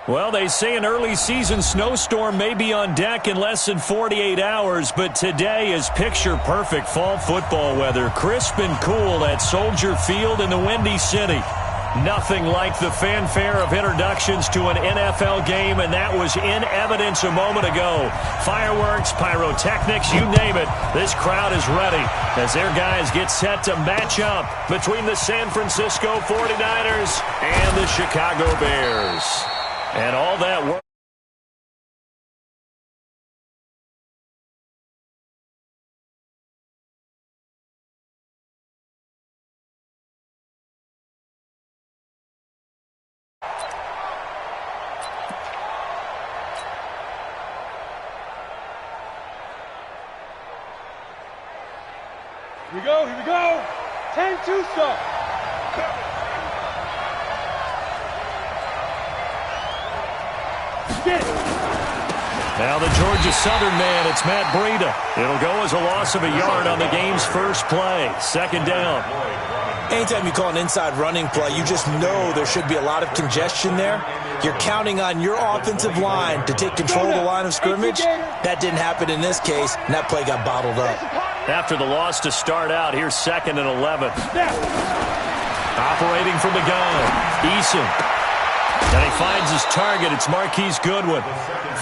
Well, they say an early season snowstorm may be on deck in less than 48 hours, but today is picture-perfect fall football weather. Crisp and cool at Soldier Field in the Windy City. Nothing like the fanfare of introductions to an NFL game, and that was in evidence a moment ago. Fireworks, pyrotechnics, you name it. This crowd is ready as their guys get set to match up between the San Francisco 49ers and the Chicago Bears. And all that work. Here we go. 10-2 start. Now the Georgia Southern man, it's Matt Breida. It'll go as a loss of a yard on the game's first play. Second down. Anytime you call an inside running play, you just know there should be a lot of congestion there. You're counting on your offensive line to take control of the line of scrimmage. That didn't happen in this case, and that play got bottled up. After the loss to start out, here's 2nd and 11. Operating from the gun, Eason. And he finds his target. It's Marquise Goodwin.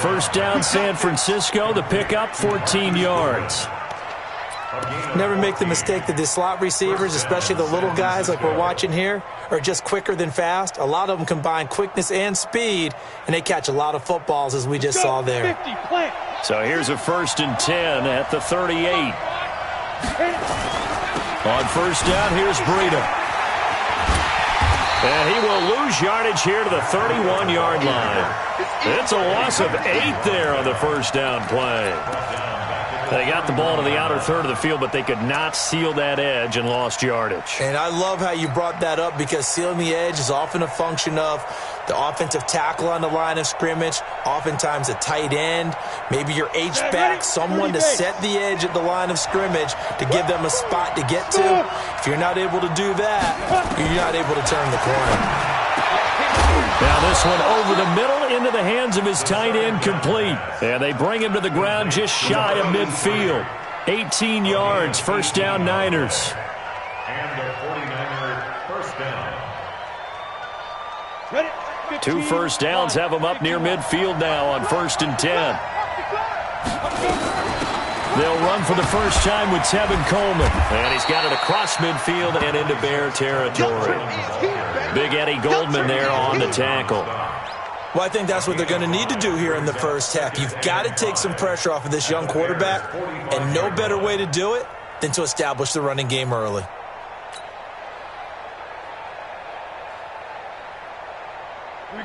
First down, San Francisco. The pickup, 14 yards. Never make the mistake that the slot receivers, especially the little guys like we're watching here, are just quicker than fast. A lot of them combine quickness and speed, and they catch a lot of footballs, as we just saw there. So here's a 1st and 10 at the 38. On first down, here's Breida. And he will lose yardage here to the 31-yard line. It's a loss of 8 there on the first down play. They got the ball to the outer third of the field, but they could not seal that edge and lost yardage. And I love how you brought that up, because sealing the edge is often a function of the offensive tackle on the line of scrimmage, oftentimes a tight end, maybe your H-back, someone to set the edge at the line of scrimmage to give them a spot to get to. If you're not able to do that, you're not able to turn the corner. Now this one over the middle into the hands of his tight end, complete. And they bring him to the ground just shy of midfield. 18 yards, first down Niners. And the 49er first down. 2 first downs have them up near midfield now on 1st and 10. They'll run for the first time with Tevin Coleman. And he's got it across midfield and into Bear territory. Big Eddie Goldman there on the tackle. Well, I think that's what they're going to need to do here in the first half. You've got to take some pressure off of this young quarterback, and no better way to do it than to establish the running game early.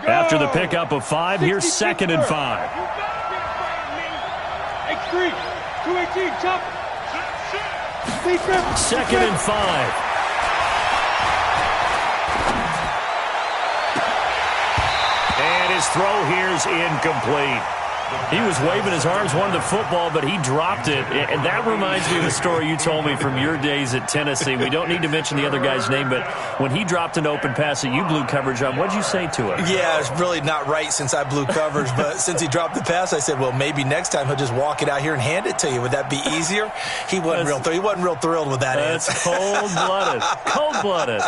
After the pickup of 5, here's 2nd and 5. X3, 218, chop. 2nd and 5. And his throw here's incomplete. He was waving his arms, wanted the football, but he dropped it. And that reminds me of the story you told me from your days at Tennessee. We don't need to mention the other guy's name, but when he dropped an open pass that you blew coverage on, what did you say to him? Yeah, it's really not right since I blew coverage, but since he dropped the pass, I said, well, maybe next time he'll just walk it out here and hand it to you. Would that be easier? He wasn't real thrilled with that answer. That's cold-blooded. Cold-blooded.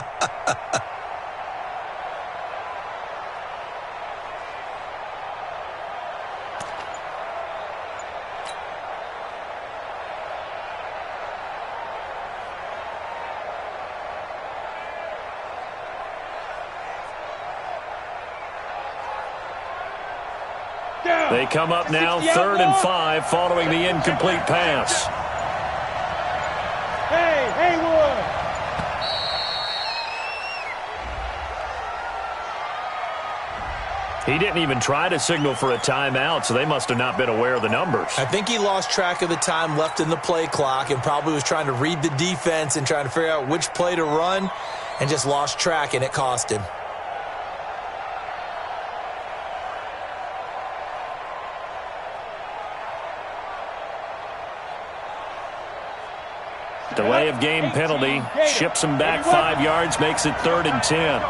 They come up now 3rd and 5 following the incomplete pass. Hey, Haywood. He didn't even try to signal for a timeout, so they must have not been aware of the numbers. I think he lost track of the time left in the play clock and probably was trying to read the defense and trying to figure out which play to run and just lost track, and it cost him. Delay of game penalty. Ships him back 5 yards, makes it 3rd and 10.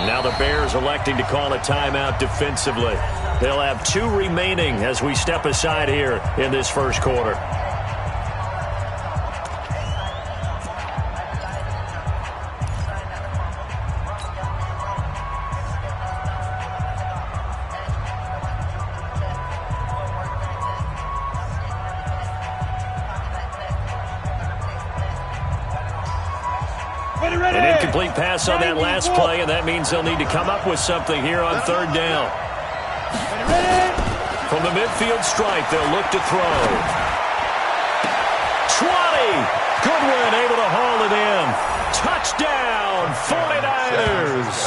Now the Bears electing to call a timeout defensively. They'll have 2 remaining as we step aside here in this first quarter. An incomplete pass on that last play, and that means they'll need to come up with something here on 3rd down. From the midfield stripe, they'll look to throw. 20! Goodwin able to haul it in. Touchdown, 49ers!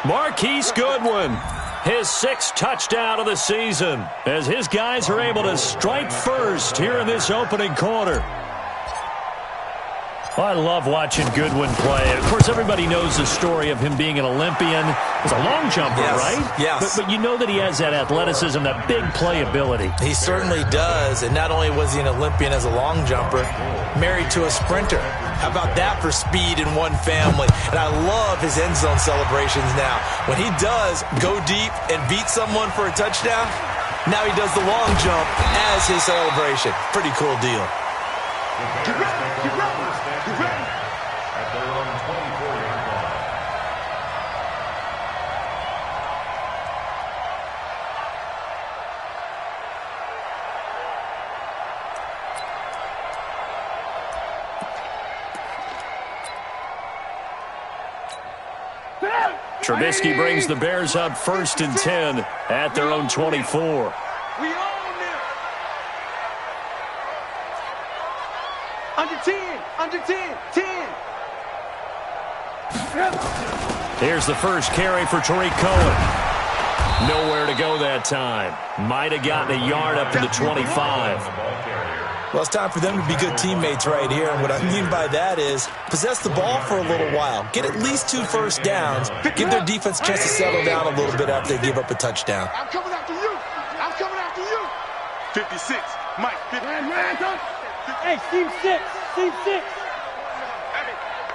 Marquise Goodwin, his 6th touchdown of the season, as his guys are able to strike first here in this opening quarter. Well, I love watching Goodwin play. Of course, everybody knows the story of him being an Olympian. He's a long jumper, right? Yes. But you know that he has that athleticism, that big playability. He certainly does. And not only was he an Olympian as a long jumper, married to a sprinter. How about that for speed in one family? And I love his end zone celebrations now. When he does go deep and beat someone for a touchdown, now he does the long jump as his celebration. Pretty cool deal. Get ready. At their own 24-yard line. Trubisky brings the Bears up 1st and 10 at their own 24. We own them. Under 10. Under 10. 10. Here's the first carry for Tariq Cohen. Nowhere to go that time. Might have gotten a yard up to the 25. Well, it's time for them to be good teammates right here. And what I mean by that is possess the ball for a little while. Get at least 2 first downs. Give their defense a chance to settle down a little bit after they give up a touchdown. I'm coming after you. I'm coming after you. 56. Mike. 50. Hey, team 6. Team 6.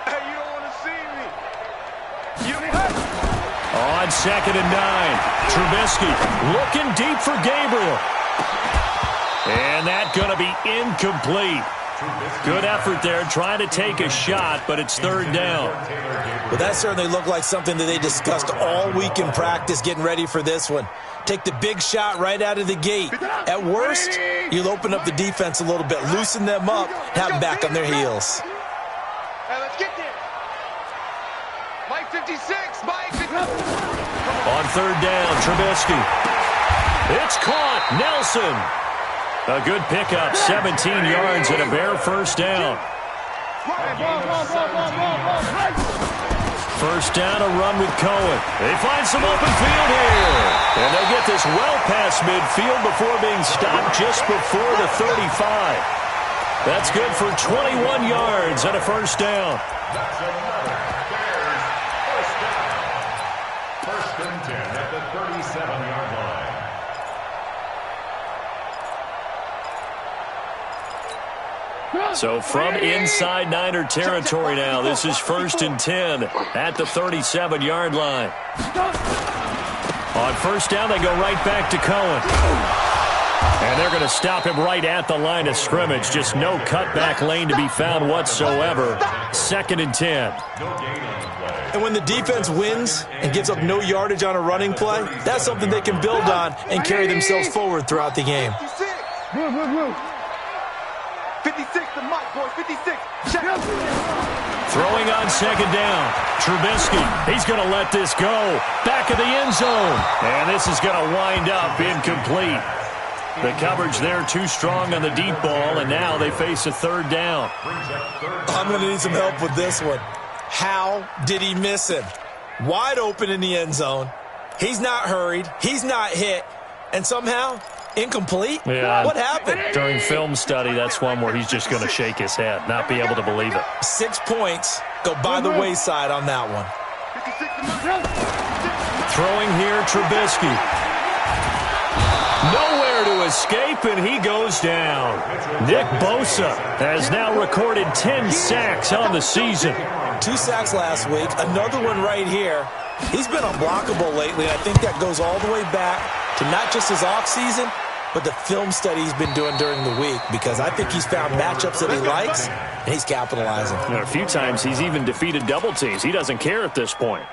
Hey, you don't want to see me. You On 2nd and 9. Trubisky looking deep for Gabriel. And that's going to be incomplete. Good effort there, trying to take a shot, but it's 3rd down. Well, that certainly looked like something that they discussed all week in practice getting ready for this one. Take the big shot right out of the gate. At worst, you'll open up the defense a little bit, loosen them up, have them back on their heels. Hey, let's get there. Mike 56. Mike 56. On 3rd down, Trubisky. It's caught. Nelson. A good pickup, 17 yards and a Bear first down. First down, a run with Cohen. They find some open field here. And they'll get this well past midfield before being stopped just before the 35. That's good for 21 yards and a first down. That's another Bears first down. 1st and 10 at the 37-yard line. So from inside Niner territory now, this is 1st and 10 at the 37-yard line. On first down, they go right back to Cohen. And they're going to stop him right at the line of scrimmage. Just no cutback lane to be found whatsoever. 2nd and 10. And when the defense wins and gives up no yardage on a running play, that's something they can build on and carry themselves forward throughout the game. 56 to Mike, boys. 56. Check. Throwing on 2nd down. Trubisky, he's going to let this go. Back of the end zone. And this is going to wind up incomplete. The coverage there too strong on the deep ball, and now they face a third down. I'm going to need some help with this one. How did he miss him? Wide open in the end zone. He's not hurried. He's not hit. And somehow, incomplete? Yeah. What happened? During film study, that's one where he's just going to shake his head, not be able to believe it. 6 points go by the wayside on that one. Throwing here, Trubisky. Nowhere to escape, and he goes down. Nick Bosa has now recorded 10 sacks on the season. 2 sacks last week, another one right here. He's been unblockable lately. I think that goes all the way back to not just his offseason, but the film study he's been doing during the week, because I think he's found matchups that he likes, and he's capitalizing. A few times he's even defeated double teams. He doesn't care at this point.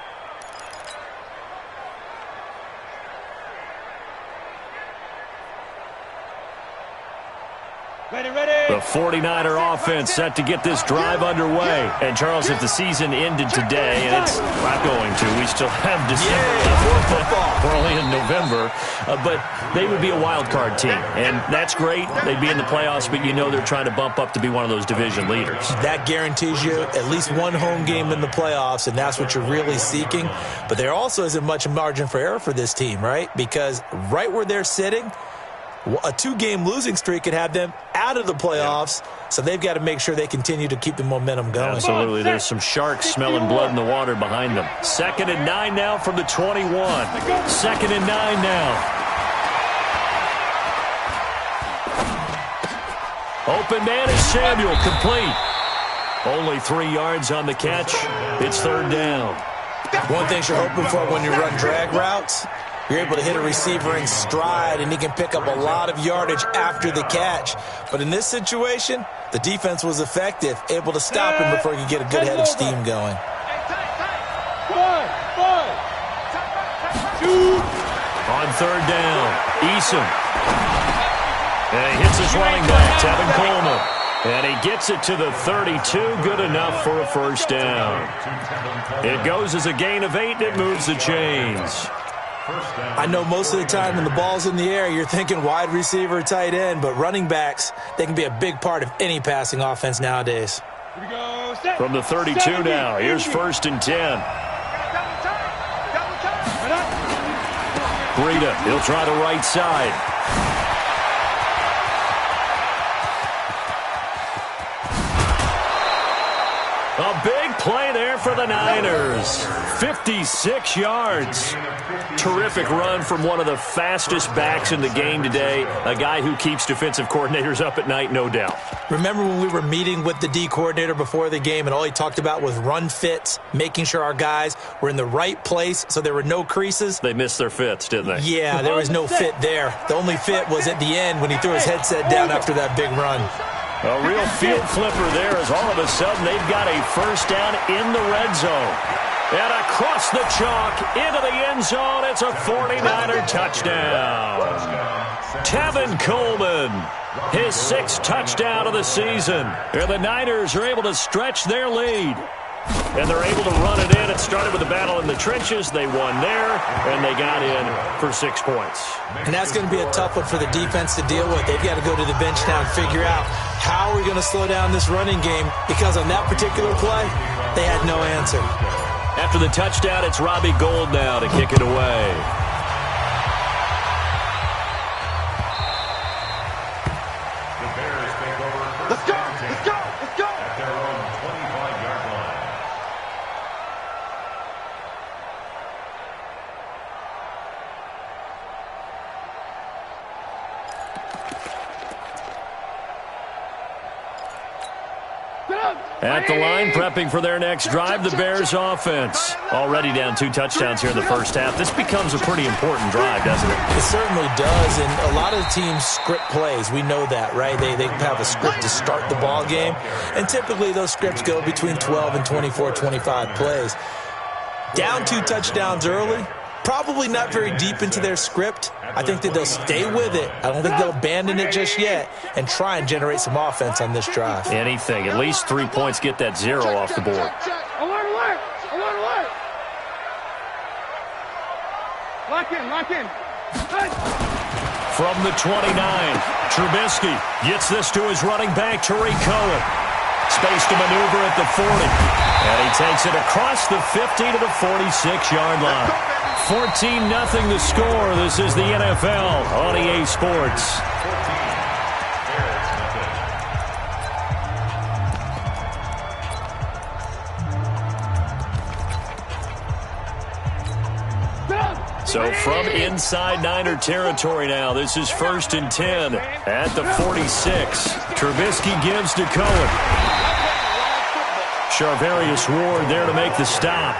The 49er offense set to get this drive underway. And, Charles, if the season ended today, and it's not going to, we still have December left. We're only in November. But they would be a wild card team. And that's great. They'd be in the playoffs, but you know they're trying to bump up to be one of those division leaders. That guarantees you at least one home game in the playoffs, and that's what you're really seeking. But there also isn't much margin for error for this team, right? Because right where they're sitting, a 2-game losing streak could have them out of the playoffs, so they've got to make sure they continue to keep the momentum going. Absolutely. There's some sharks smelling blood in the water behind them. 2nd and 9 now from the 21. 2nd and 9 now. Open man is Samuel, complete. Only 3 yards on the catch. It's 3rd down. One thing you're hoping for when you run drag routes, you're able to hit a receiver in stride, and he can pick up a lot of yardage after the catch. But in this situation, the defense was effective, able to stop him before he could get a good head of steam going. On 3rd down, Eason. And he hits his running back, Tevin Coleman. And he gets it to the 32, good enough for a 1st down. It goes as a gain of 8, and it moves the chains. I know most of the time when the ball's in the air, you're thinking wide receiver, tight end, but running backs, they can be a big part of any passing offense nowadays. From the 32 now, here's 1st and 10. Breida, he'll try the right side. A big play there for the Niners. 56 yards. Terrific run from one of the fastest backs in the game today. A guy who keeps defensive coordinators up at night, no doubt. Remember when we were meeting with the D coordinator before the game and all he talked about was run fits, making sure our guys were in the right place so there were no creases? They missed their fits, didn't they? Yeah, there was no fit there. The only fit was at the end when he threw his headset down after that big run. A real field flipper there as all of a sudden they've got a 1st down in the red zone. And across the chalk into the end zone, it's a 49er touchdown. Tevin Coleman, his 6th touchdown of the season. And the Niners are able to stretch their lead. And they're able to run it in. It started with a battle in the trenches. They won there, and they got in for 6 points. And that's going to be a tough one for the defense to deal with. They've got to go to the bench now and figure out how are we going to slow down this running game, because on that particular play, they had no answer. After the touchdown, it's Robbie Gould now to kick it away. Let's go! Let's go! Let's go! At their own 25-yard line. At the line, prepping for their next drive, the Bears offense. Already down 2 touchdowns here in the first half. This becomes a pretty important drive, doesn't it? It certainly does, and a lot of teams script plays. We know that, right? They have a script to start the ball game, and typically those scripts go between 12 and 24, 25 plays. Down 2 touchdowns early, probably not very deep into their script. I think that they'll stay with it. I don't think they'll abandon it just yet and try and generate some offense on this drive. Anything. At least 3 points, get that 0 off the board. Alert, alert! Alert, alert! Lock in, lock in. Hey! From the 29, Trubisky gets this to his running back, Tariq Cohen. Space to maneuver at the 40. And he takes it across the 50 to the 46-yard line. 14-0 the score. This is the NFL on EA Sports. So from inside Niner territory now, this is 1st and 10 at the 46. Trubisky gives to Cohen. Charvarius Ward there to make the stop.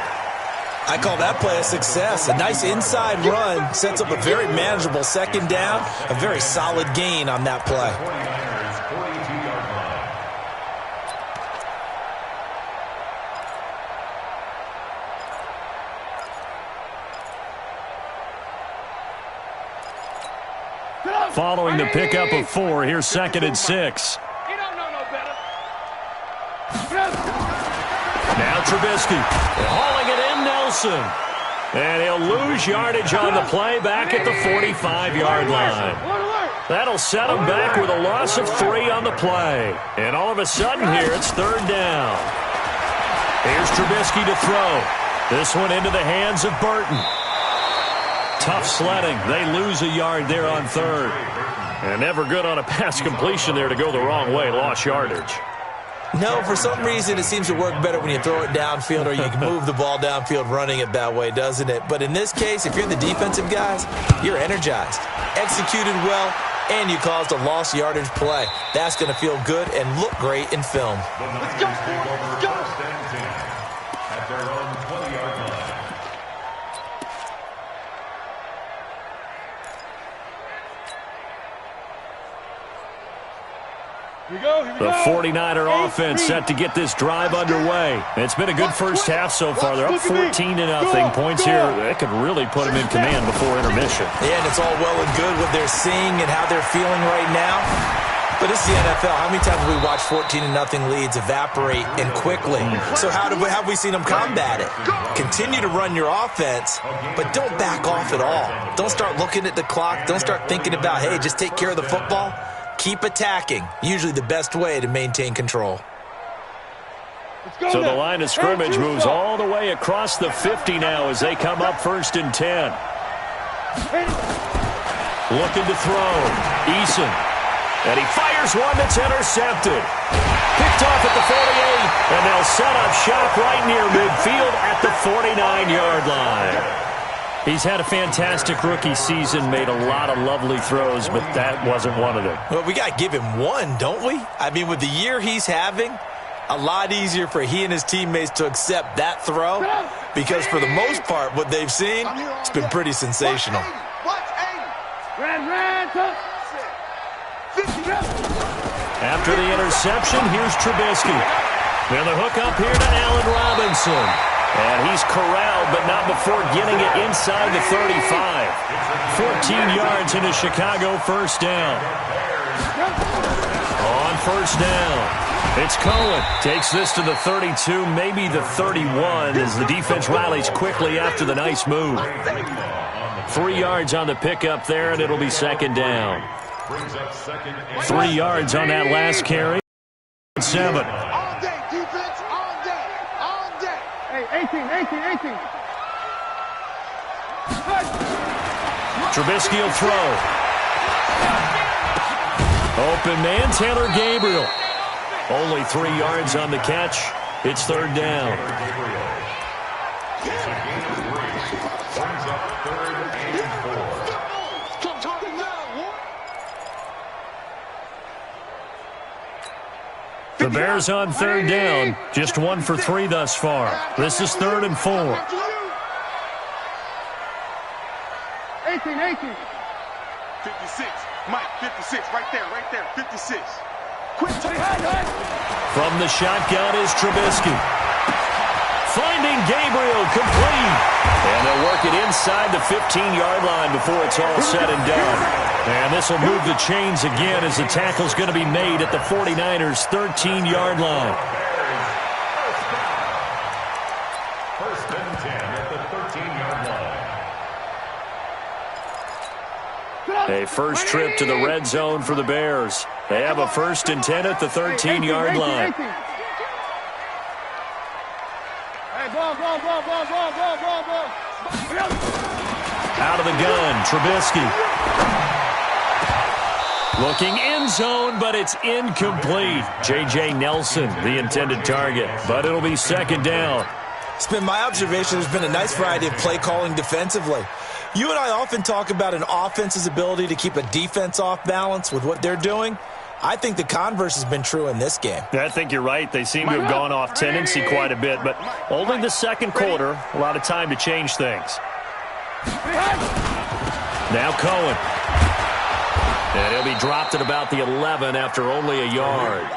I call that play a success. A nice inside run sets up a very manageable second down. A very solid gain on that play. Following the pickup of 4, here's 2nd and 6. Now Trubisky hauling it in, Nelson. And he'll lose yardage on the play back at the 45-yard line. That'll set him back with a loss of 3 on the play. And all of a sudden here, it's 3rd down. Here's Trubisky to throw. This one into the hands of Burton. Tough sledding. They lose a yard there on 3rd. And never good on a pass completion there to go the wrong way. Lost yardage. No, for some reason it seems to work better when you throw it downfield or you can move the ball downfield running it that way, doesn't it? But in this case, if you're the defensive guys, you're energized, executed well, and you caused a lost yardage play. That's going to feel good and look great in film. Let's go, let's go. At their own 20-yard line. The 49er offense set to get this drive underway. It's been a good first half so far. They're up 14-0. Points here, they could really put them in command before intermission. Yeah, and it's all well and good what they're seeing and how they're feeling right now. But it's the NFL. How many times have we watched 14-0 leads evaporate and quickly? So how have we seen them combat it? Continue to run your offense, but don't back off at all. Don't start looking at the clock. Don't start thinking about, hey, just take care of the football. Keep attacking. Usually the best way to maintain control. So the line of scrimmage moves all the way across the 50 now as they come up 1st and 10. Looking to throw. Eason. And he fires one that's intercepted. Picked off at the 48. And they'll set up shop right near midfield at the 49-yard line. He's had a fantastic rookie season, made a lot of lovely throws, but that wasn't one of them. Well, we got to give him one, don't we? I mean, with the year he's having, a lot easier for he and his teammates to accept that throw because for the most part, what they've seen, it's been pretty sensational. After the interception, here's Trubisky. Then the hook up here to Allen Robinson. And he's corralled, but not before getting it inside the 35. 14 yards into Chicago, 1st down. On 1st down, it's Cohen. Takes this to the 32, maybe the 31, as the defense rallies quickly after the nice move. 3 yards on the pickup there, and it'll be 2nd down. 3 yards on that last carry. 7. 18. Trubisky will throw. Open man, Taylor Gabriel. Only 3 yards on the catch. It's 3rd down. The Bears on 3rd down. Just 1 for 3 thus far. This is 3rd and 4. 18. 56. Mike, 56. Right there. 56. Quick. From the shotgun is Trubisky. Finding Gabriel complete. And they'll work it inside the 15-yard line before it's all said and done. And this will move the chains again as the tackle's going to be made at the 49ers' 13-yard line. First and 10 at the 13-yard line. A first trip to the red zone for the Bears. They have a 1st and 10 at the 13-yard line. Out of the gun, Trubisky. Looking end zone, but it's incomplete. J.J. Nelson, the intended target, but it'll be 2nd down. It's been my observation there's been a nice variety of play calling defensively. You and I often talk about an offense's ability to keep a defense off balance with what they're doing. I think the converse has been true in this game. I think you're right. They seem to have gone off tendency quite a bit, but only the 2nd quarter, a lot of time to change things. Now Cohen. And he'll be dropped at about the 11 after only a yard.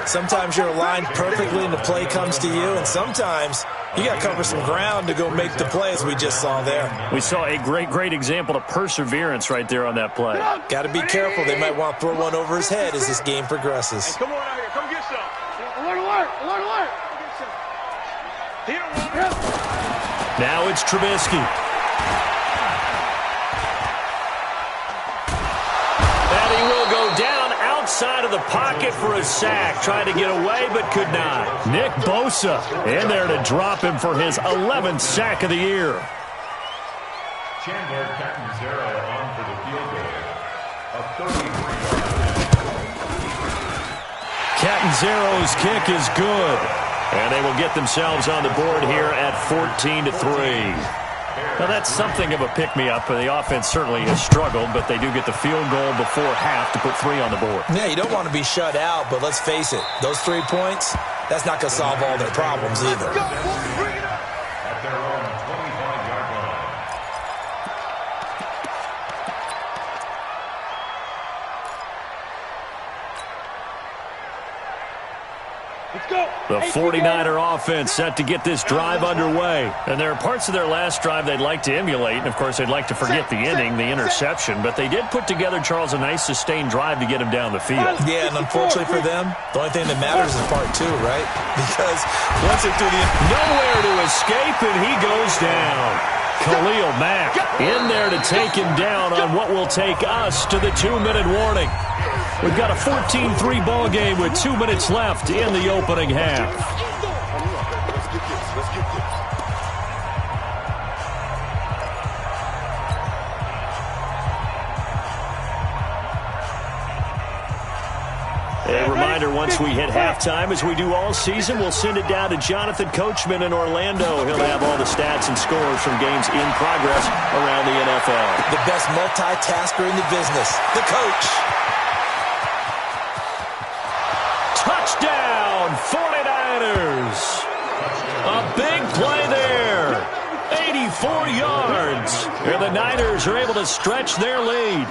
Sometimes you're aligned perfectly and the play comes to you, and sometimes you got to cover some ground to go make the play, as we just saw there. We saw a great example of perseverance right there on that play. Got to be careful. They might want to throw one over his head as this game progresses. Hey, come on out here. Come get some. Alert. Now it's Trubisky. And he will go down outside of the pocket for a sack. Tried to get away, but could not. Nick Bosa in there to drop him for his 11th sack of the year. Chandler Catanzaro on for the field goal. A 33-yard. Catanzaro's kick is good. And they will get themselves on the board here at 14-3. Now, that's something of a pick-me-up. The offense certainly has struggled, but they do get the field goal before half to put 3 on the board. Yeah, you don't want to be shut out, but let's face it, those 3 points, that's not going to solve all their problems either. At their own 25-yard line. The 49er offense set to get this drive underway. And there are parts of their last drive they'd like to emulate. And, of course, they'd like to forget the inning, the interception. But they did put together, Charles, a nice sustained drive to get him down the field. Yeah, and unfortunately for them, the only thing that matters is part 2, right? Because once they're through the... Nowhere to escape, and he goes down. Khalil Mack in there to take him down on what will take us to the 2-minute warning. We've got a 14-3 ball game with 2 minutes left in the opening half. A reminder, once we hit halftime, as we do all season, we'll send it down to Jonathan Coachman in Orlando. He'll have all the stats and scores from games in progress around the NFL. The best multitasker in the business, the coach. Touchdown, 49ers. A big play there. 84 yards. And the Niners are able to stretch their lead.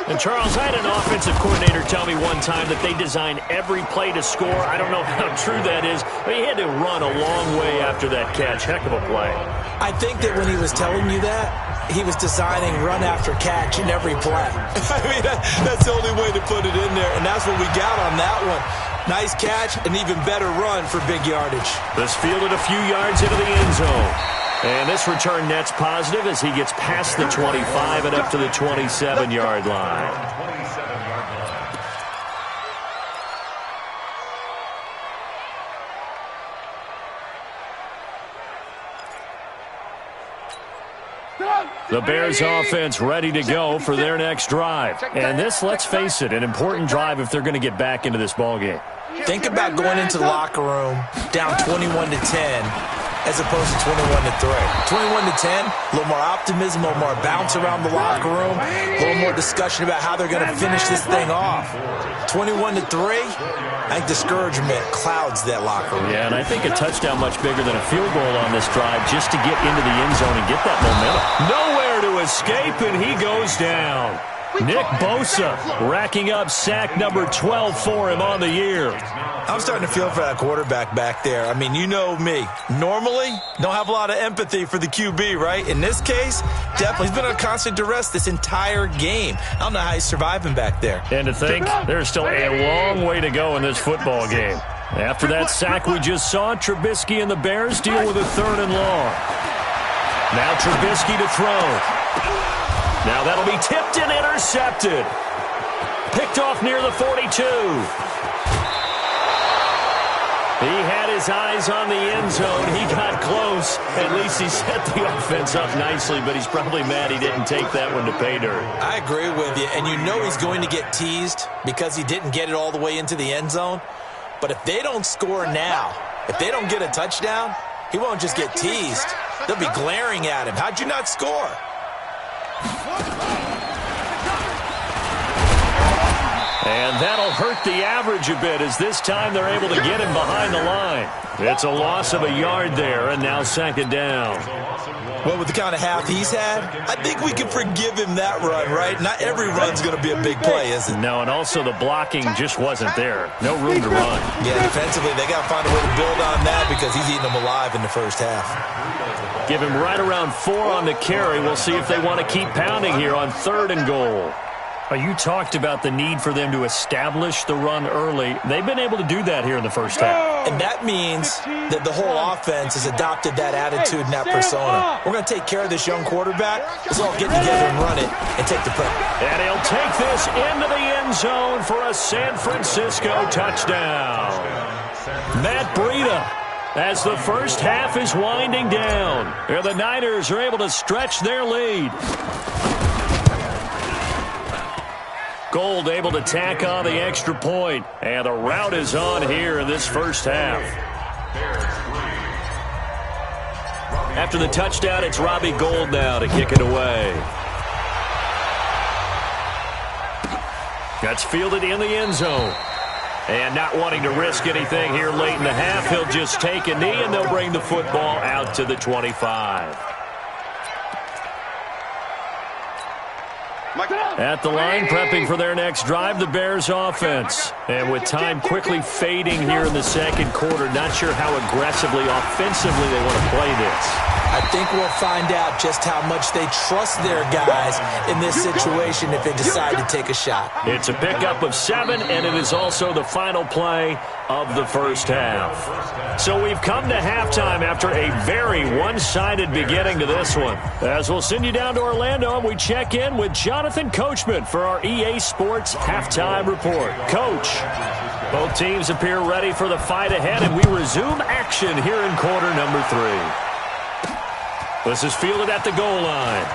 And, Charles, I had an offensive coordinator tell me one time that they design every play to score. I don't know how true that is, but he had to run a long way after that catch. Heck of a play. I think that when he was telling you that, he was designing run after catch in every play. I mean, that's the only way to put it in there, and that's what we got on that one. Nice catch, an even better run for big yardage. This fielded a few yards into the end zone. And this return net's positive as he gets past the 25 and up to the 27-yard line. 27-yard line. The Bears offense ready to go for their next drive. And this, let's face it, an important drive if they're going to get back into this ballgame. Think about going into the locker room down 21-10 as opposed to 21-3. 21-10, a little more optimism, a little more bounce around the locker room, a little more discussion about how they're going to finish this thing off. 21-3, I think discouragement clouds that locker room. Yeah, and I think a touchdown much bigger than a field goal on this drive just to get into the end zone and get that momentum. Nowhere to escape, and he goes down. Nick Bosa racking up sack number 12 for him on the year. I'm starting to feel for that quarterback back there. I mean, you know me. Normally, don't have a lot of empathy for the QB, right? In this case, definitely. He's been on constant duress this entire game. I don't know how he's surviving back there. And to think, there's still a long way to go in this football game. After that sack we just saw, Trubisky and the Bears deal with a 3rd and long. Now Trubisky to throw. Now that'll be tipped and intercepted. Picked off near the 42. He had his eyes on the end zone. He got close. At least he set the offense up nicely, but he's probably mad he didn't take that one to pay dirt. I agree with you, and you know he's going to get teased because he didn't get it all the way into the end zone. But if they don't score now, if they don't get a touchdown, he won't just get teased. They'll be glaring at him. How'd you not score? And that'll hurt the average a bit as this time they're able to get him behind the line. It's a loss of a yard there, and now second down. Well, with the kind of half he's had, I think we can forgive him that run, right? Not every run's going to be a big play, is it? No, and also the blocking just wasn't there. No room to run. Yeah, defensively, they got to find a way to build on that because he's eating them alive in the first half. Give him right around 4 on the carry. We'll see if they want to keep pounding here on 3rd and goal. You talked about the need for them to establish the run early. They've been able to do that here in the first half. And that means that the whole offense has adopted that attitude and that persona. We're going to take care of this young quarterback. Let's all get together and run it and take the prep. And he'll take this into the end zone for a San Francisco touchdown. Matt Breida, as the first half is winding down. The Niners are able to stretch their lead. Gold able to tack on the extra point. And the rout is on here in this first half. After the touchdown, it's Robbie Gould now to kick it away. That's fielded in the end zone. And not wanting to risk anything here late in the half, he'll just take a knee and they'll bring the football out to the 25. At the line, prepping for their next drive, the Bears offense. And with time quickly fading here in the second quarter, not sure how aggressively, offensively they want to play this. I think we'll find out just how much they trust their guys in this situation if they decide to take a shot. It's a pickup of 7, and it is also the final play of the first half. So we've come to halftime after a very one-sided beginning to this one. As we'll send you down to Orlando, we check in with Jonathan Coachman for our EA Sports Halftime Report. Coach, both teams appear ready for the fight ahead, and we resume action here in quarter number 3. This is fielded at the goal line.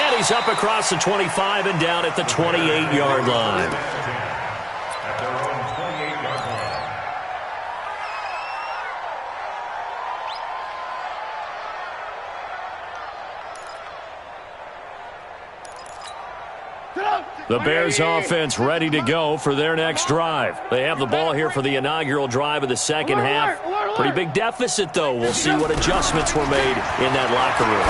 And he's up across the 25 and down at the 28-yard line. At their own 28-yard line. The Bears offense ready to go for their next drive. They have the ball here for the inaugural drive of the second half. Pretty big deficit, though. We'll see what adjustments were made in that locker room.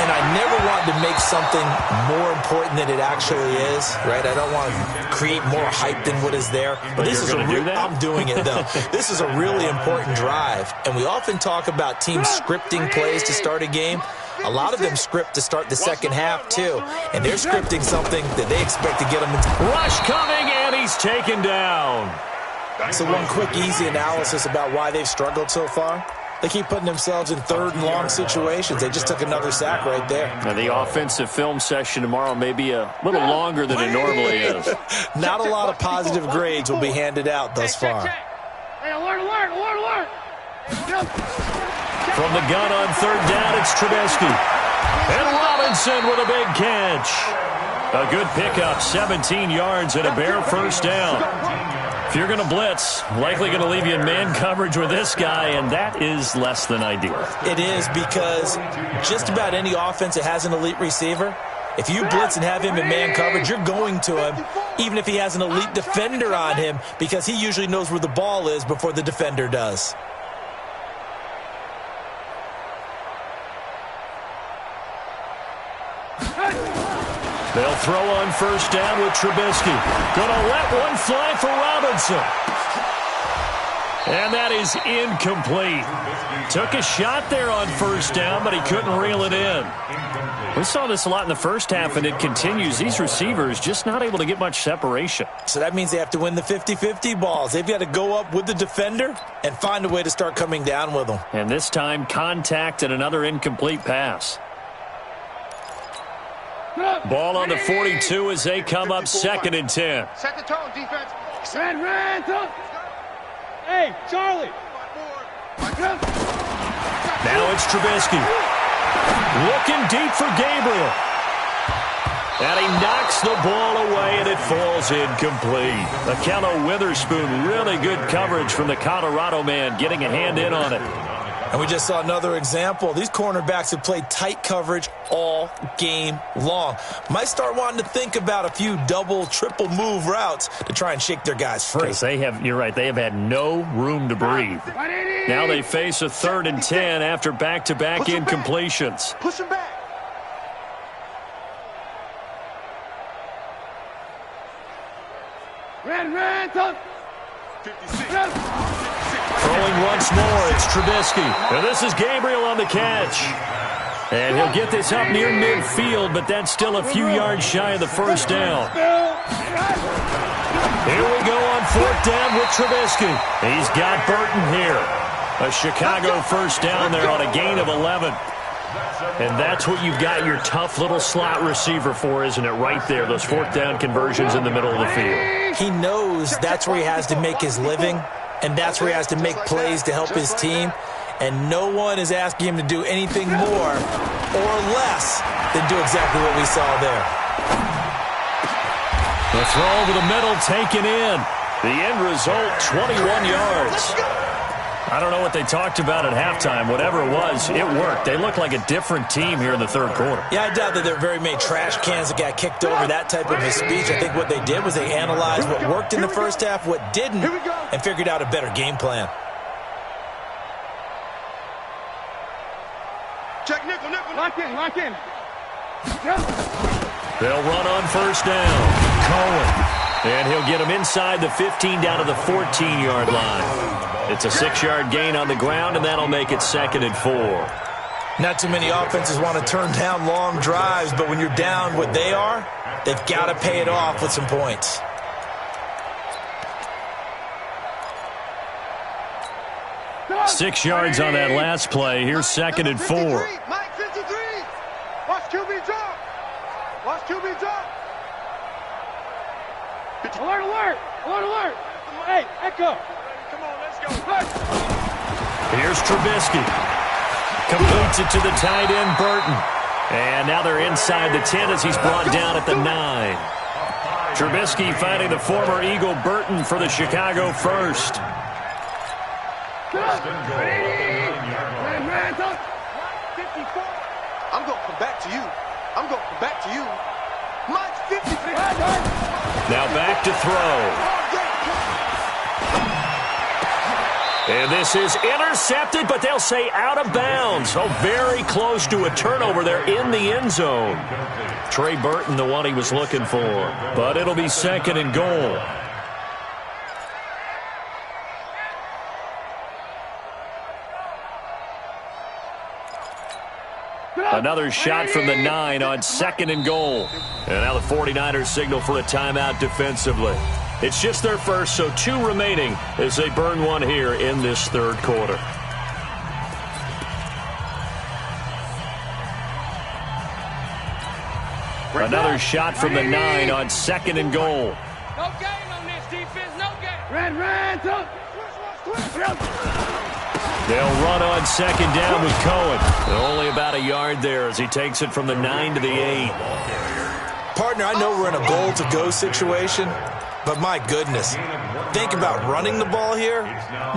And I never wanted to make something more important than it actually is, right? I don't want to create more hype than what is there. But this is I'm doing it, though. This is a really important drive. And we often talk about teams scripting plays to start a game. A lot of them script to start the second half, too. And they're scripting something that they expect to get them into. Rush coming, and he's taken down. So one quick, easy analysis about why they've struggled so far. They keep putting themselves in 3rd and long situations. They just took another sack right there. And the offensive film session tomorrow may be a little longer than it normally is. Not a lot of positive grades will be handed out thus far. Hey, alert, alert, alert, alert. From the gun on 3rd down, it's Trubisky. And Robinson with a big catch. A good pickup, 17 yards and a Bear first down. If you're going to blitz, likely going to leave you in man coverage with this guy, and that is less than ideal. It is, because just about any offense that has an elite receiver, if you blitz and have him in man coverage, you're going to him, even if he has an elite defender on him, because he usually knows where the ball is before the defender does. They'll throw on first down with Trubisky. Gonna let one fly for Robinson. And that is incomplete. Took a shot there on first down, but he couldn't reel it in. We saw this a lot in the first half, and it continues. These receivers just not able to get much separation. So that means they have to win the 50-50 balls. They've got to go up with the defender and find a way to start coming down with them. And this time, contact and another incomplete pass. Ball on the 42 as they come up 2nd and 10. Set the tone, defense. Red, hey, Charlie. Now it's Trubisky. Looking deep for Gabriel. And he knocks the ball away, and it falls incomplete. Ahkello Witherspoon, really good coverage from the Colorado man, getting a hand in on it. And we just saw another example. These cornerbacks have played tight coverage all game long. Might start wanting to think about a few double, triple move routes to try and shake their guys free. You're right, they have had no room to breathe. Now they face a 3rd and 10 after back-to-back incompletions. Push him back. Red, 56. Throwing once more, it's Trubisky. And this is Gabriel on the catch. And he'll get this up near midfield, but that's still a few yards shy of the first down. Here we go on 4th down with Trubisky. He's got Burton here. A Chicago first down there on a gain of 11. And that's what you've got your tough little slot receiver for, isn't it? Right there, those 4th down conversions in the middle of the field. He knows that's where he has to make his living, and that's where he has to make plays to help his team. And no one is asking him to do anything more or less than do exactly what we saw there. The throw over the middle taken in. The end result, 21 yards. I don't know what they talked about at halftime. Whatever it was, it worked. They look like a different team here in the 3rd quarter. Yeah, I doubt that there are very many trash cans that got kicked over, that type of a speech. I think what they did was they analyzed what worked in the first half, what didn't, and figured out a better game plan. Check nickel. Lock in. They'll run on 1st down. Cohen. And he'll get him inside the 15 down to the 14-yard line. It's a 6-yard gain on the ground, and that'll make it 2nd and 4. Not too many offenses want to turn down long drives, but when you're down what they are, they've got to pay it off with some points. Six yards on that last play. Here's 2nd and 4. Mike 53. Watch QB drop. Alert. Hey, Echo. Come on, let's go. Here's Trubisky. Completes it to the tight end, Burton. And now they're inside the 10 as he's brought down at the 9. Trubisky finding the former Eagle Burton for the Chicago first. I'm going to come back to you. Mike's 53. Now back to throw. And this is intercepted, but they'll say out of bounds. So very close to a turnover there in the end zone. Trey Burton, the one he was looking for. But it'll be 2nd and goal. Another shot from the 9 on 2nd and goal. And now the 49ers signal for a timeout defensively. It's just their first, so 2 remaining as they burn one here in this 3rd quarter. Another shot from the 9 on 2nd and goal. No gain on this defense, no gain. Red. They'll run on 2nd down with Cohen. Only about a yard there as he takes it from the 9 to the 8. Partner, I know we're in a goal-to-go situation, but my goodness, think about running the ball here.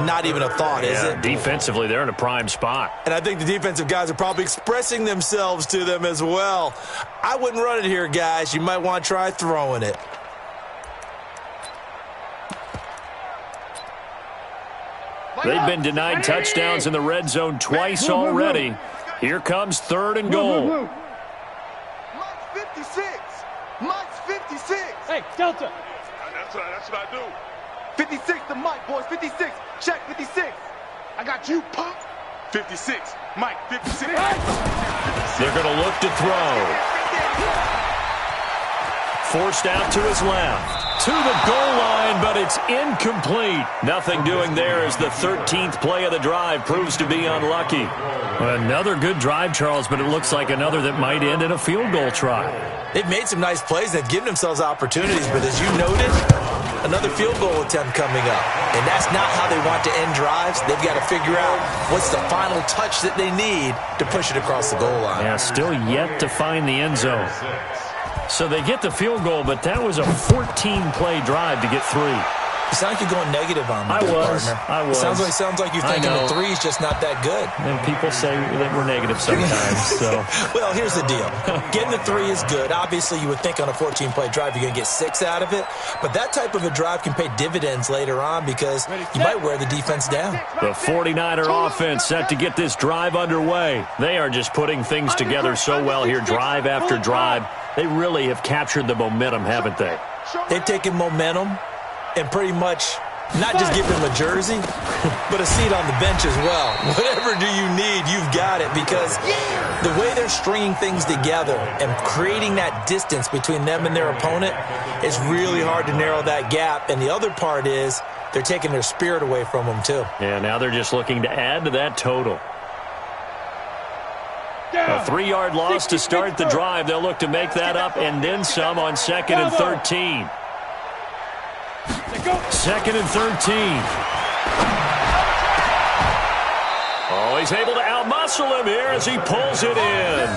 Not even a thought, is it? Defensively, they're in a prime spot. And I think the defensive guys are probably expressing themselves to them as well. I wouldn't run it here, guys. You might want to try throwing it. They've been denied touchdowns in the red zone twice already. Here comes 3rd and goal. Mike's 56. Mike's 56. Hey, Delta. That's what I do. 56 to Mike, boys. 56. Check 56. I got you, punk. 56. Mike, 56. They're going to look to throw. Forced out to his left. to the goal line, but it's incomplete. Nothing doing there as the 13th play of the drive proves to be unlucky. Another good drive, Charles, but it looks like another that might end in a field goal try. They've made some nice plays. They've given themselves opportunities, but as you noted, another field goal attempt coming up. And that's not how they want to end drives. They've got to figure out what's the final touch that they need to push it across the goal line. Yeah, still yet to find the end zone. So they get the field goal, but that was a 14-play drive to get 3. You sound like you're going negative on me, partner. I was. It sounds like you're thinking the 3's just not that good. And people say that we're negative sometimes. So, well, here's the deal. Getting the 3 is good. Obviously, you would think on a 14-play drive you're going to get 6 out of it. But that type of a drive can pay dividends later on because you might wear the defense down. The 49er offense set to get this drive underway. They are just putting things together so well here, drive after drive. They really have captured the momentum, haven't they? They've taken momentum and pretty much not just give them a jersey, but a seat on the bench as well. Whatever do you need, you've got it, because the way they're stringing things together and creating that distance between them and their opponent is really hard to narrow that gap. And the other part is they're taking their spirit away from them, too. Yeah, now they're just looking to add to that total. A 3-yard loss to start the drive. They'll look to make that up and then some on 2nd and 13. 2nd and 13. Oh, he's able to outmuscle him here as he pulls it in.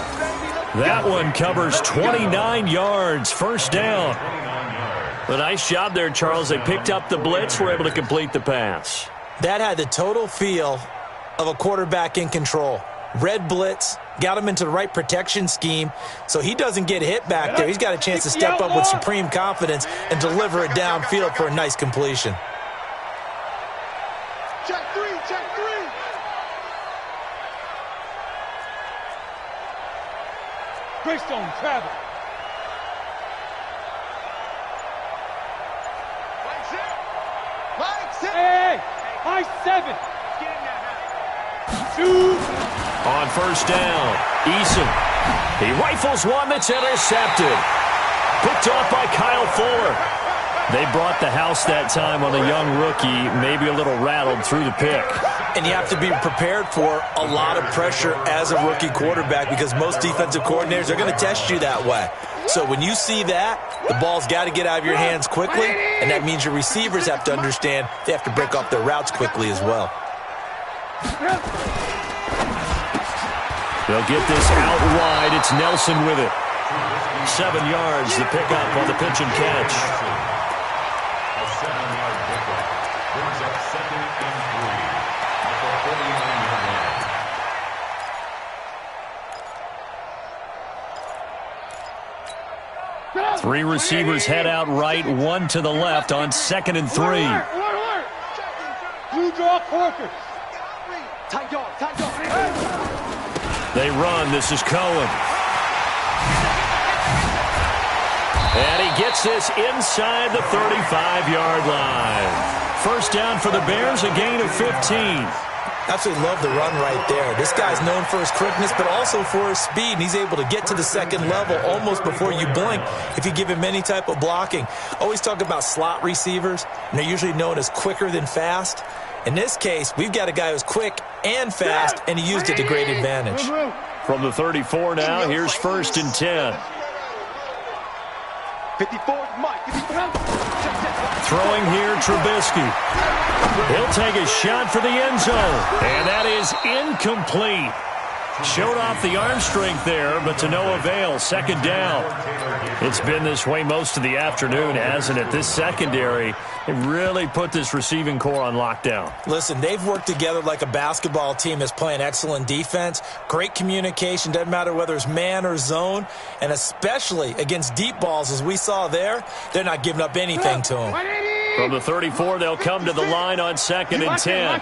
That one covers 29 yards. First down. A nice job there, Charles. They picked up the blitz, were able to complete the pass. That had the total feel of a quarterback in control. Red blitz, got him into the right protection scheme, so he doesn't get hit back there. He's got a chance to step up with supreme confidence and deliver it downfield for a nice completion. Check 3, check 3. Greystone travel. Hey, high 7. On first down, Eason. He rifles one that's intercepted. Picked off by Kyle Fuller. They brought the house that time on a young rookie, maybe a little rattled through the pick. And you have to be prepared for a lot of pressure as a rookie quarterback because most defensive coordinators are going to test you that way. So when you see that, the ball's got to get out of your hands quickly, and that means your receivers have to understand they have to break off their routes quickly as well. They'll get this out wide. It's Nelson with it. 7 yards, the pickup on the pitch and catch. A 7-yard pickup brings up 2nd and 3 at the 49-yard line. 3 receivers head out right, 1 to the left on 2nd and 3. Blue draw Corkers. Tight dog, tight dog. They run. This is Cohen. And he gets this inside the 35-yard line. First down for the Bears, a gain of 15. Absolutely love the run right there. This guy's known for his quickness, but also for his speed. And he's able to get to the second level almost before you blink if you give him any type of blocking. Always talk about slot receivers, and they're usually known as quicker than fast. In this case, we've got a guy who's quick and fast, and he used it to great advantage. From the 34 now, here's 1st and 10. 54, Mike. Throwing here, Trubisky. He'll take a shot for the end zone. And that is incomplete. Showed off the arm strength there, but to no avail. 2nd down. It's been this way most of the afternoon, hasn't it? This secondary, it really put this receiving core on lockdown. Listen, they've worked together like a basketball team that's playing excellent defense. Great communication, doesn't matter whether it's man or zone. And especially against deep balls, as we saw there, they're not giving up anything to them. From the 34, they'll come to the line on 2nd and 10.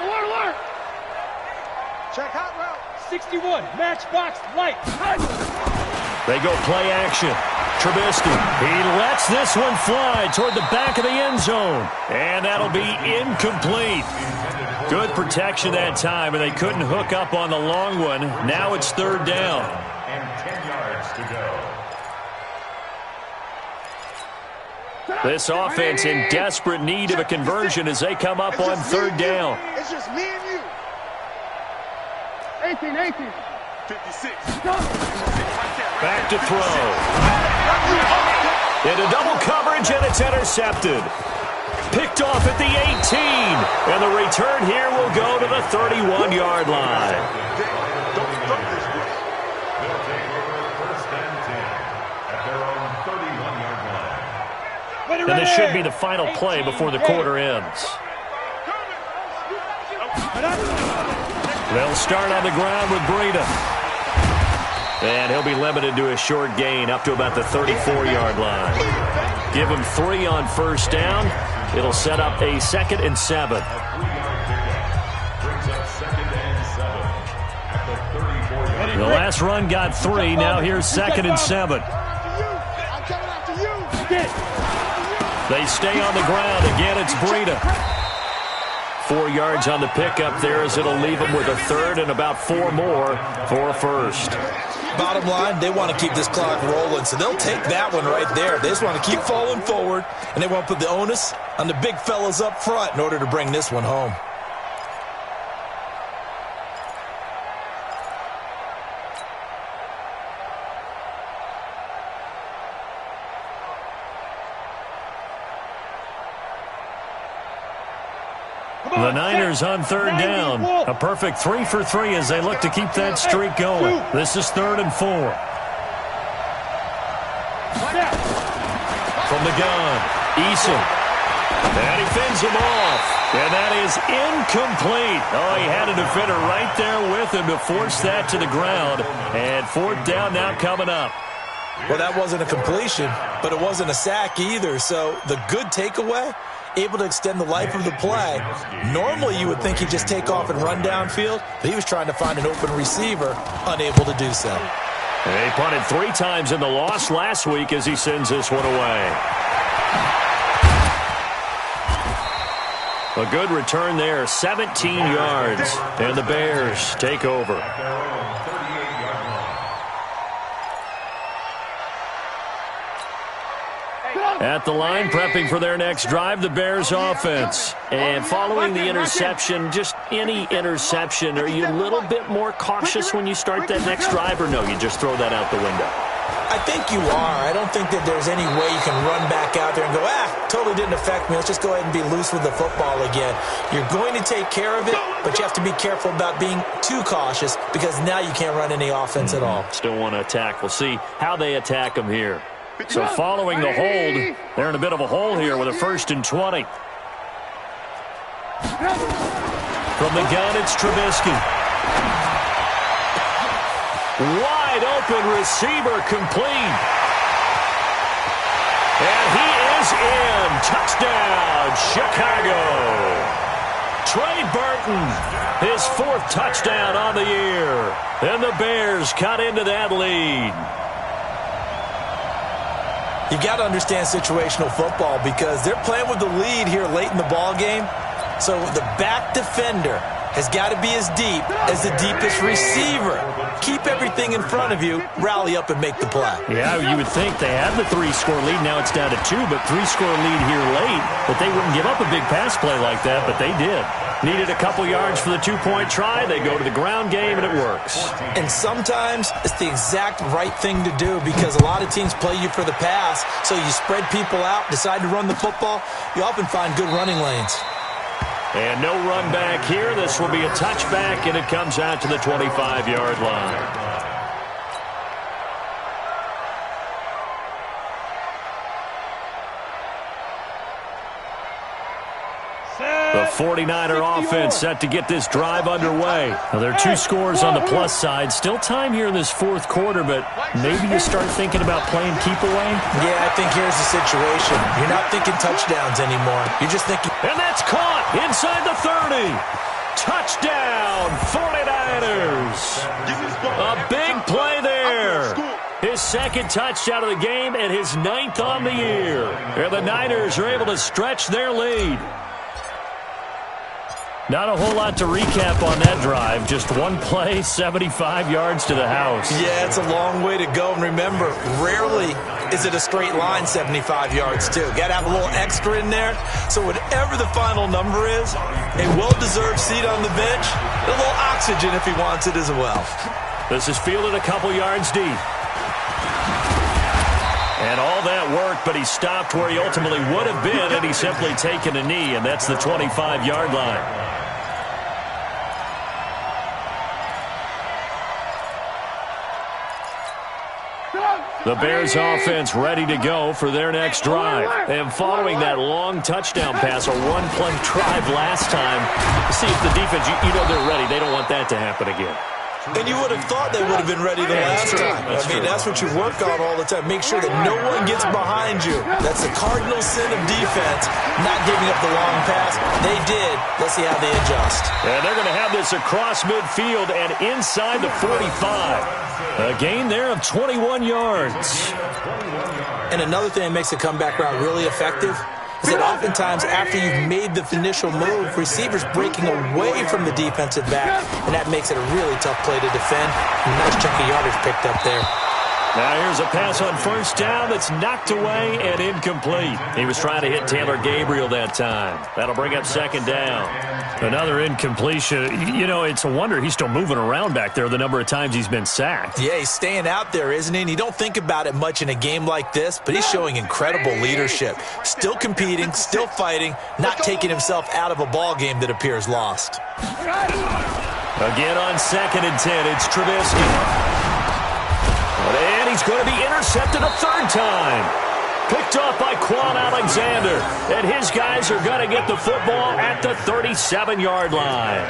Alert. Check hot route. 61, matchbox light. They go play action. Trubisky, he lets this one fly toward the back of the end zone. And that'll be incomplete. Good protection that time, and they couldn't hook up on the long one. Now it's 3rd down. And 10 yards to go. This offense in desperate need of a conversion as they come up on third down. It's just me and you. 18. 56. Back to throw. Into double coverage, and it's intercepted. Picked off at the 18. And the return here will go to the 31-yard line. They'll take over first and 10 at their own 31-yard line. And this should be the final play before the quarter ends. They'll start on the ground with Breida. And he'll be limited to a short gain up to about the 34-yard line. Give him 3 on first down. It'll set up a 2nd and 7. Brings up 2nd and 7 at the 34-yard line. The last run got 3. Now here's 2nd and 7. I'm coming after you. They stay on the ground. Again, it's Breida. 4 yards on the pickup there as it'll leave them with a 3rd and about 4 more for a first. Bottom line, they want to keep this clock rolling, so they'll take that one right there. They just want to keep falling forward, and they want to put the onus on the big fellas up front in order to bring this one home. The Niners on third down. A perfect 3 for 3 as they look to keep that streak going. This is 3rd and 4. From the gun, Eason. And he fends him off. And that is incomplete. Oh, he had a defender right there with him to force that to the ground. And 4th down now coming up. Well, that wasn't a completion, but it wasn't a sack either. So the good takeaway, able to extend the life of the play. Normally you would think he'd just take off and run downfield, but he was trying to find an open receiver, unable to do so. He punted 3 times in the loss last week as he sends this one away. A good return there, 17 yards, and the Bears take over. At the line, prepping for their next drive, the Bears offense. And following the interception, just any interception, are you a little bit more cautious when you start that next drive, or no, you just throw that out the window? I think you are. I don't think that there's any way you can run back out there and go, totally didn't affect me. Let's just go ahead and be loose with the football again. You're going to take care of it, but you have to be careful about being too cautious because now you can't run any offense at all. Still want to attack. We'll see how they attack them here. So following the hold, they're in a bit of a hole here with a 1st and 20. From the gun, it's Trubisky. Wide open receiver complete. And he is in. Touchdown, Chicago. Trey Burton, his 4th touchdown on the year. And the Bears cut into that lead. You got to understand situational football because they're playing with the lead here late in the ball game. So the back defender has got to be as deep as the deepest receiver. Keep everything in front of you, rally up and make the play. Yeah, you would think they had the 3-score lead. Now it's down to 2, but 3-score lead here late. But they wouldn't give up a big pass play like that, but they did. Needed a couple yards for the 2-point try. They go to the ground game, and it works. And sometimes it's the exact right thing to do because a lot of teams play you for the pass. So you spread people out, decide to run the football. You often find good running lanes. And no run back here. This will be a touchback, and it comes out to the 25-yard line. The 49er offense set to get this drive underway. Now, there are 2 scores on the plus side. Still time here in this 4th quarter, but maybe you start thinking about playing keep away? Yeah, I think here's the situation. You're not thinking touchdowns anymore. You're just thinking... And that's caught inside the 30. Touchdown, 49ers. A big play there. His 2nd touchdown of the game and his 9th on the year. And the Niners are able to stretch their lead. Not a whole lot to recap on that drive. Just one play, 75 yards to the house. Yeah, it's a long way to go. And remember, rarely is it a straight line 75 yards, too? Got to have a little extra in there. So whatever the final number is, a well-deserved seat on the bench, a little oxygen if he wants it as well. This is fielded a couple yards deep. And all that work, but he stopped where he ultimately would have been, and he's simply taken a knee, and that's the 25-yard line. The Bears offense ready to go for their next drive. And following that long touchdown pass, a one-play drive last time, see if the defense, you know they're ready. They don't want that to happen again. And you would have thought they would have been ready the last time. That's what you work on all the time. Make sure that no one gets behind you. That's the cardinal sin of defense, not giving up the long pass. They did. Let's see how they adjust. And they're going to have this across midfield and inside the 45. A gain there of 21 yards. And another thing that makes the comeback route really effective is that oftentimes after you've made the initial move, receivers breaking away from the defensive back, and that makes it a really tough play to defend. Nice chunk of yardage picked up there. Now here's a pass on first down that's knocked away and incomplete. He was trying to hit Taylor Gabriel that time. That'll bring up second down. Another incompletion. You know, it's a wonder he's still moving around back there the number of times he's been sacked. Yeah, he's staying out there, isn't he? And you don't think about it much in a game like this, but he's showing incredible leadership. Still competing, still fighting, not taking himself out of a ball game that appears lost. Again on 2nd and 10, it's Trubisky. And he's going to be intercepted a third time. Picked off by Quan Alexander. And his guys are going to get the football at the 37-yard line.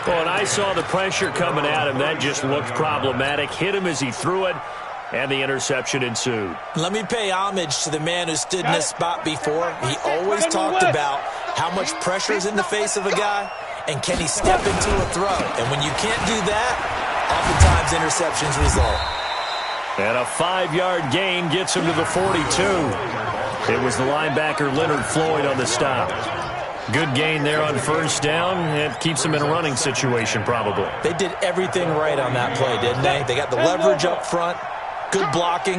Well, and I saw the pressure coming at him. That just looked problematic. Hit him as he threw it, and the interception ensued. Let me pay homage to the man who stood in this spot before. He always talked about how much pressure is in the face of a guy, and can he step into a throw. And when you can't do that, oftentimes interceptions result. And a 5-yard gain gets him to the 42. It was the linebacker Leonard Floyd on the stop. Good gain there on first down. It keeps him in a running situation probably. They did everything right on that play, didn't they? They got the leverage up front, good blocking,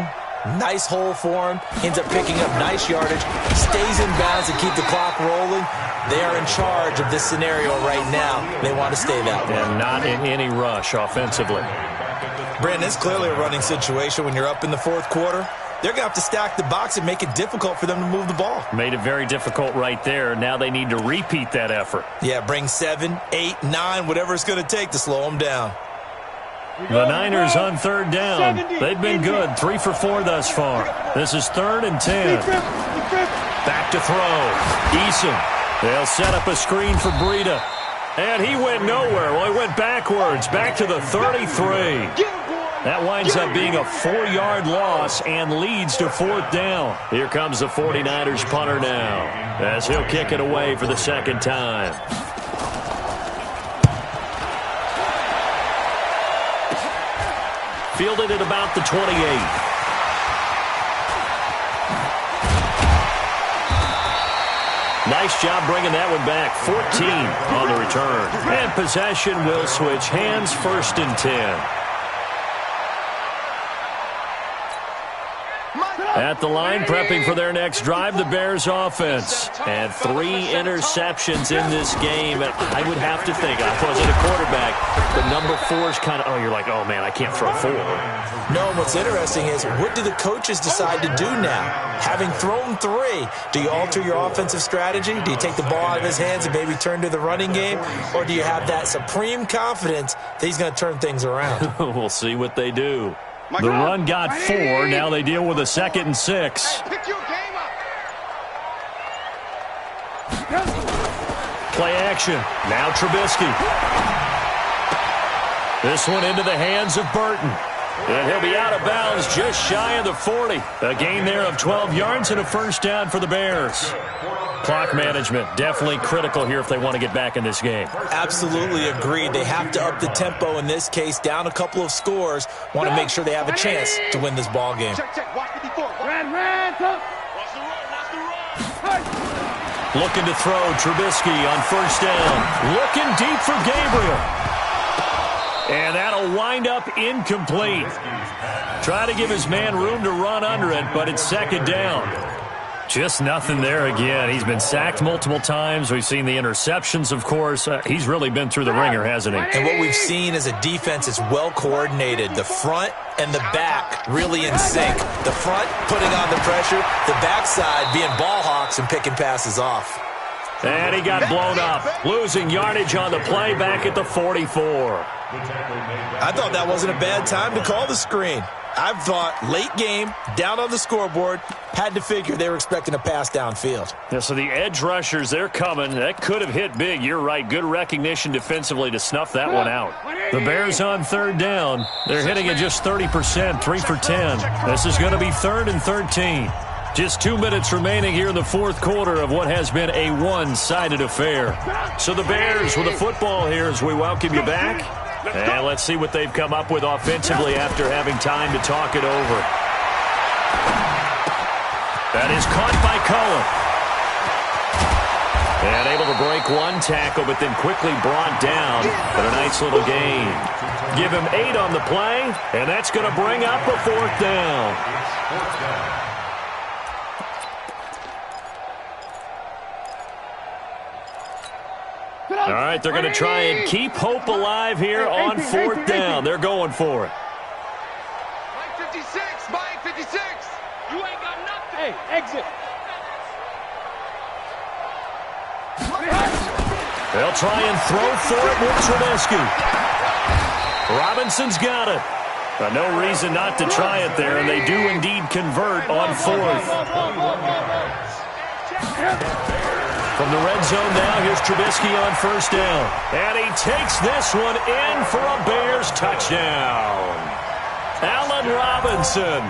nice hole for him, ends up picking up nice yardage, stays in bounds to keep the clock rolling. They are in charge of this scenario right now. They want to stay that way. And not in any rush offensively. Brandon, it's clearly a running situation when you're up in the fourth quarter. They're going to have to stack the box and make it difficult for them to move the ball. Made it very difficult right there. Now they need to repeat that effort. Yeah, bring 7, 8, 9, whatever it's going to take to slow them down. The Niners on third down. They've been good. 3 for 4 thus far. This is 3rd and 10. Back to throw. Eason. They'll set up a screen for Breida. And he went nowhere. Well, he went backwards. Back to the 33. That winds up being a 4-yard loss and leads to 4th down. Here comes the 49ers punter now as he'll kick it away for the second time. Fielded at about the 28. Nice job bringing that one back. 14 on the return. And possession will switch hands. 1st and 10. At the line, prepping for their next drive, the Bears offense. And 3 interceptions in this game. And I would have to think, I wasn't a quarterback, but number 4 is kind of, you're like, oh, man, I can't throw 4. No, what's interesting is, what do the coaches decide to do now? Having thrown 3, do you alter your offensive strategy? Do you take the ball out of his hands and maybe turn to the running game? Or do you have that supreme confidence that he's going to turn things around? We'll see what they do. The run got 4. Now they deal with a 2nd and 6. Play action. Now Trubisky. This one into the hands of Burton. And he'll be out of bounds just shy of the 40. A gain there of 12 yards and a 1st down for the Bears. Clock management definitely critical here if they want to get back in this game. Absolutely agreed. They have to up the tempo in this case, down a couple of scores. Want to make sure they have a chance to win this ball game. Looking to throw. Trubisky on 1st down. Looking deep for Gabriel. And that'll will wind up incomplete. Try to give his man room to run under it, but it's second down. Just nothing there again. He's been sacked multiple times. We've seen the interceptions, of course. He's really been through the ringer, hasn't he? And what we've seen is a defense that's well coordinated. The front and the back really in sync. The front putting on the pressure, the backside being ball hawks and picking passes off. And he got blown up, losing yardage on the play back at the 44. I thought that wasn't a bad time to call the screen. I thought late game, down on the scoreboard, had to figure they were expecting a pass downfield. Yeah, so the edge rushers, they're coming. That could have hit big. You're right. Good recognition defensively to snuff that one out. The Bears on third down. They're hitting at just 30%, 3 for 10. This is going to be 3rd and 13. Just 2 minutes remaining here in the fourth quarter of what has been a one-sided affair. So the Bears with the football here as we welcome you back. And let's see what they've come up with offensively after having time to talk it over. That is caught by Cohen. And able to break one tackle, but then quickly brought down. But a nice little gain. Give him 8 on the play, and that's going to bring up a 4th down. All right, they're going to try and keep hope alive here on 4th down. They're going for it. Mike 56, Mike 56. You ain't got nothing. Hey, exit. They'll try and throw for it with Trubisky. Robinson's got it. But no reason not to try it there, and they do indeed convert on 4th. From the red zone now, here's Trubisky on 1st down. And he takes this one in for a Bears touchdown. Allen Robinson,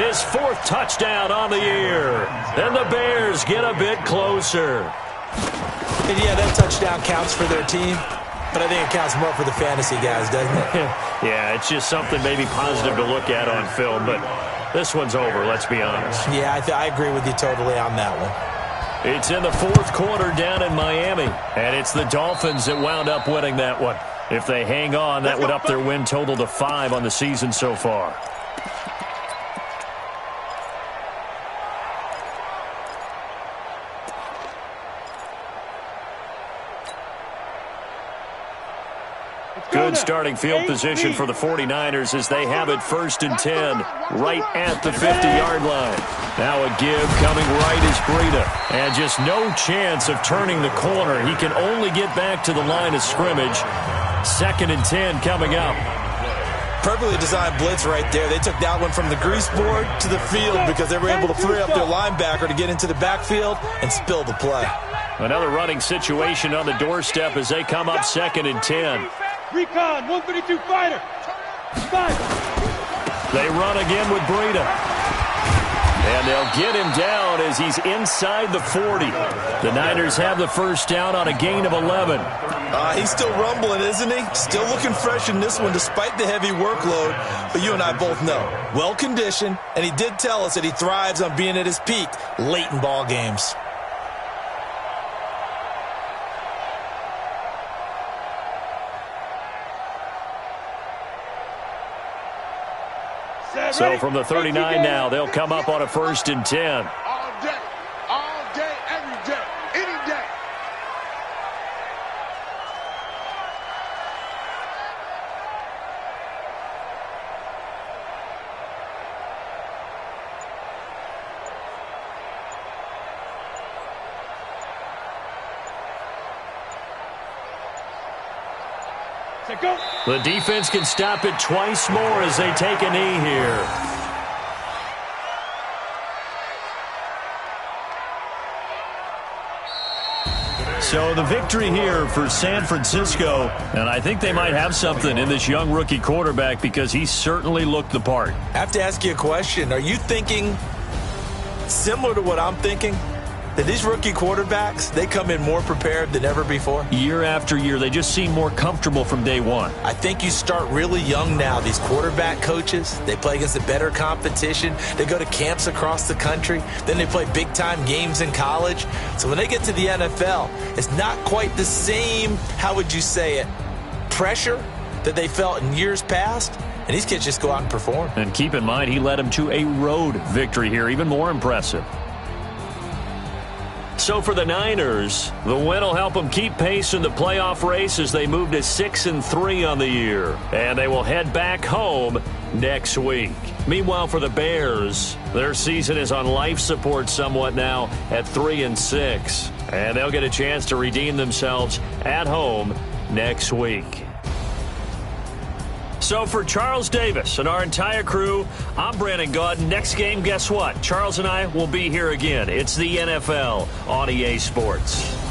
his 4th touchdown on the year. And the Bears get a bit closer. And yeah, that touchdown counts for their team, but I think it counts more for the fantasy guys, doesn't it? Yeah, it's just something maybe positive to look at on film, but this one's over, let's be honest. Yeah, I agree with you totally on that one. It's in the 4th quarter down in Miami, and it's the Dolphins that wound up winning that one. If they hang on, that would up their win total to 5 on the season so far. Good starting field position for the 49ers as they have it 1st and 10, right at the 50-yard line. Now a give coming right is Breida. And just no chance of turning the corner. He can only get back to the line of scrimmage. 2nd and 10 coming up. Perfectly designed blitz right there. They took that one from the grease board to the field because they were able to free up their linebacker to get into the backfield and spill the play. Another running situation on the doorstep as they come up 2nd and 10. Recon, 132 fighter. 5. They run again with Breida. And they'll get him down as he's inside the 40. The Niners have the 1st down on a gain of 11. He's still rumbling, isn't he? Still looking fresh in this one despite the heavy workload. But you and I both know, well-conditioned, and he did tell us that he thrives on being at his peak late in ball games. So from the 39 now, they'll come up on a 1st and 10. All day, every day, any day. Go. The defense can stop it twice more as they take a knee here. So the victory here for San Francisco, and I think they might have something in this young rookie quarterback because he certainly looked the part. I have to ask you a question. Are you thinking similar to what I'm thinking? That these rookie quarterbacks, they come in more prepared than ever before? Year after year, they just seem more comfortable from day one. I think you start really young now. These quarterback coaches, they play against the better competition. They go to camps across the country. Then they play big-time games in college. So when they get to the NFL, it's not quite the same, how would you say it, pressure that they felt in years past, and these kids just go out and perform. And keep in mind, he led them to a road victory here, even more impressive. So for the Niners, the win will help them keep pace in the playoff race as they move to 6-3 on the year. And they will head back home next week. Meanwhile, for the Bears, their season is on life support somewhat now at 3-6. And they'll get a chance to redeem themselves at home next week. So for Charles Davis and our entire crew, I'm Brandon Gaudin. Next game, guess what? Charles and I will be here again. It's the NFL on EA Sports.